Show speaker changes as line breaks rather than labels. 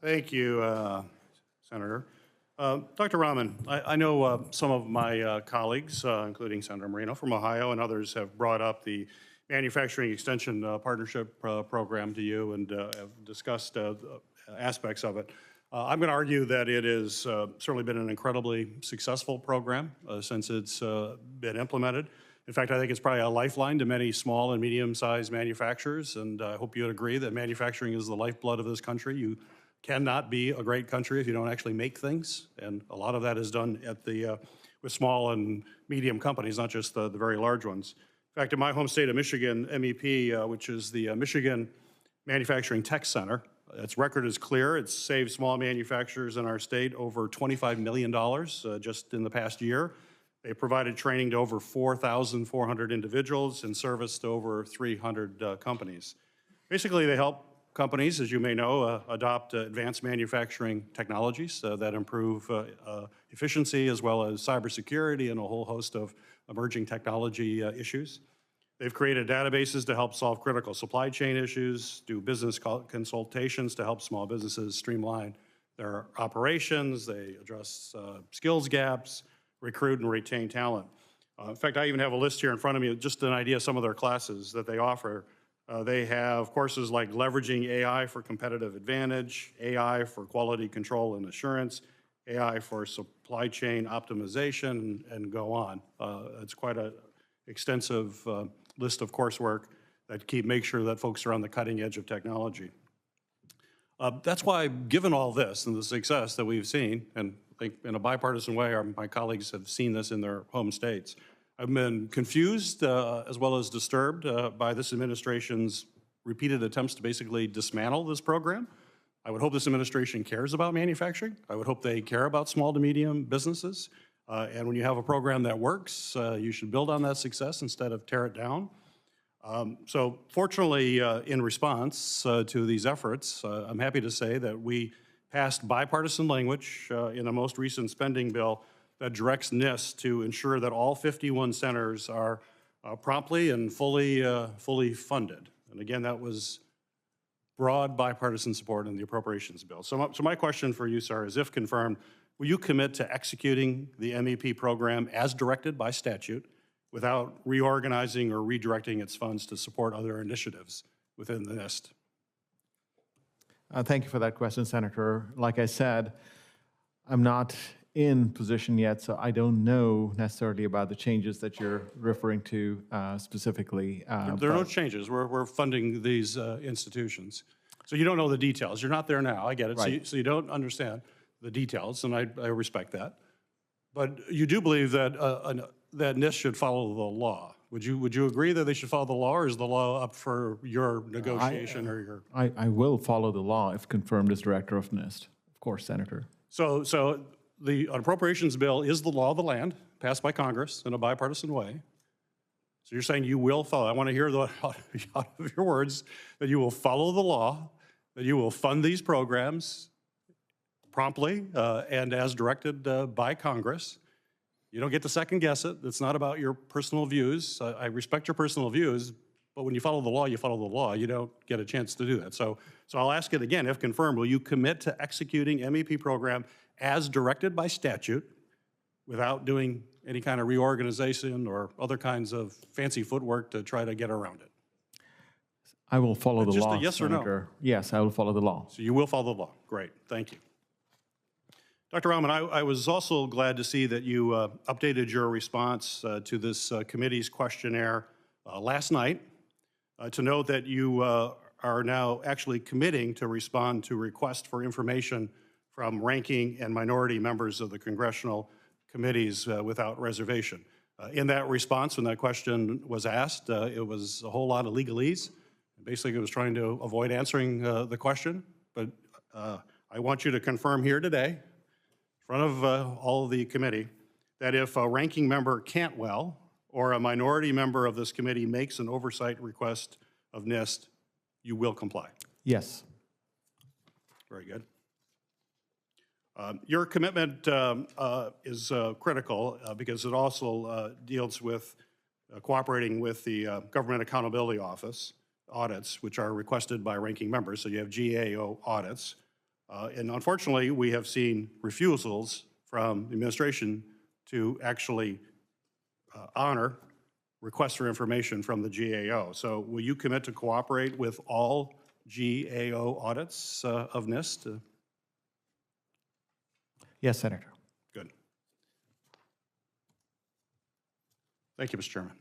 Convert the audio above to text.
Thank you, Senator. Dr. Raman, I know some of my colleagues, including Senator Moreno from Ohio and others, have brought up the Manufacturing Extension Partnership Program to you and have discussed aspects of it. I'm going to argue that it has certainly been an incredibly successful program since it's been implemented. In fact, I think it's probably a lifeline to many small and medium-sized manufacturers, and I hope you'd agree that manufacturing is the lifeblood of this country. You cannot be a great country if you don't actually make things, and a lot of that is done at the with small and medium companies, not just the very large ones. In fact, in my home state of Michigan, MEP, which is the Michigan Manufacturing Tech Center, its record is clear. It's saved small manufacturers in our state over $25 million just in the past year. They provided training to over 4,400 individuals and service to over 300 companies. Basically, they help companies, as you may know, adopt advanced manufacturing technologies that improve efficiency as well as cybersecurity and a whole host of emerging technology issues. They've created databases to help solve critical supply chain issues, do business consultations to help small businesses streamline their operations. They address skills gaps, recruit and retain talent. In fact, I even have a list here in front of me, just an idea of some of their classes that they offer. They have courses like leveraging AI for competitive advantage, AI for quality control and assurance, AI for supply chain optimization, and go on. It's quite an extensive list of coursework that make sure that folks are on the cutting edge of technology. That's why, given all this and the success that we've seen, and I think in a bipartisan way, my colleagues have seen this in their home states, I've been confused as well as disturbed by this administration's repeated attempts to basically dismantle this program. I would hope this administration cares about manufacturing. I would hope they care about small to medium businesses. And when you have a program that works, you should build on that success instead of tear it down. So fortunately, in response to these efforts, I'm happy to say that we passed bipartisan language in the most recent spending bill that directs NIST to ensure that all 51 centers are promptly and fully funded. And again, that was broad bipartisan support in the appropriations bill. So my question for you, sir, is if confirmed, will you commit to executing the MEP program as directed by statute without reorganizing or redirecting its funds to support other initiatives within the NIST?
Thank you for that question, Senator. Like I said, I'm not in position yet, so I don't know necessarily about the changes that you're referring to specifically.
There are no changes. We're funding these institutions. So you don't know the details. You're not there now. I get it.
Right.
So you don't understand the details, and I respect that. But you do believe that that NIST should follow the law. Would you agree that they should follow the law, or is the law up for your negotiation or your?
I will follow the law if confirmed as director of NIST. Of course, Senator. So
the appropriations bill is the law of the land, passed by Congress in a bipartisan way. So you're saying you will follow. I want to hear out of your words that you will follow the law, that you will fund these programs promptly and as directed by Congress. You don't get to second guess it. It's not about your personal views. I respect your personal views, but when you follow the law, you follow the law. You don't get a chance to do that. So I'll ask it again, if confirmed, will you commit to executing MEP program as directed by statute without doing any kind of reorganization or other kinds of fancy footwork to try to get around it?
I will follow the law,
Just a yes
Senator.
or no?
Yes, I will follow the law.
So you will follow the law. Great. Thank you. Dr. Raman, I was also glad to see that you updated your response to this committee's questionnaire last night to note that you are now actually committing to respond to requests for information from ranking and minority members of the congressional committees without reservation. In that response, when that question was asked, it was a whole lot of legalese. Basically, it was trying to avoid answering the question, but I want you to confirm here today in front of all of the committee that if a ranking member can't well or a minority member of this committee makes an oversight request of NIST, you will comply.
Yes.
Very good. Your commitment is critical because it also deals with cooperating with the Government Accountability Office. audits, which are requested by ranking members. So you have GAO audits. And unfortunately, we have seen refusals from the administration to actually honor requests for information from the GAO. So will you commit to cooperate with all GAO audits of NIST?
Yes, Senator.
Good. Thank you, Mr. Chairman.